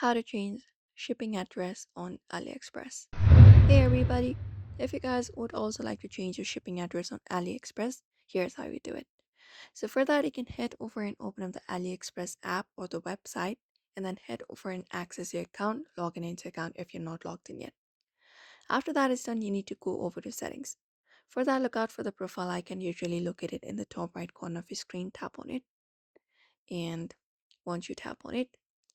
How to change shipping address on AliExpress. Hey everybody, if you guys would also like to change your shipping address on AliExpress, here's how you do it. So for that, you can head over and open up the AliExpress app or the website, and then head over and access your account, log in into account if you're not logged in yet. After that is done, you need to go over to settings. For that, look out for the profile icon usually located in the top right corner of your screen. Tap on it, and once you tap on it,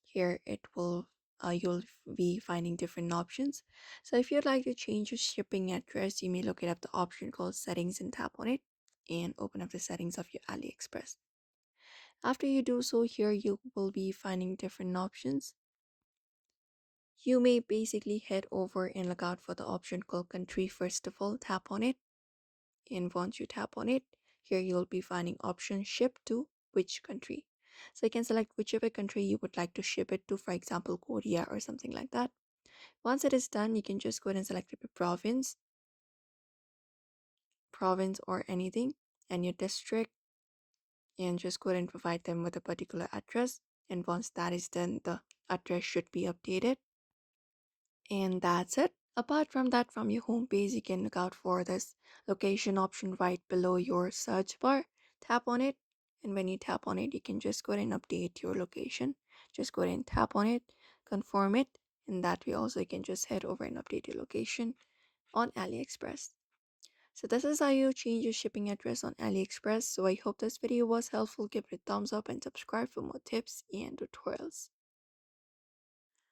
here it will you'll be finding different options. So if you'd like to change your shipping address, you may look it up the option called settings and tap on it and open up the settings of your AliExpress. After you do so, here you will be finding different options. You may basically head over and look out for the option called country. First of all, tap on it, and once you tap on it, here you'll be finding option ship to which country. So you can select whichever country you would like to ship it to, for example Korea or something like that. Once it is done, you can just go ahead and select the province or anything, and your district, and just go ahead and provide them with a particular address. And once that is done, the address should be updated, and that's it. Apart from that, from your home page, you can look out for this location option right below your search bar. Tap on it, and when you tap on it, you can just go ahead and update your location. Just go ahead and tap on it, confirm it, and that way also you can just head over and update your location on AliExpress. So this is how you change your shipping address on AliExpress. So I hope this video was helpful. Give it a thumbs up and subscribe for more tips and tutorials.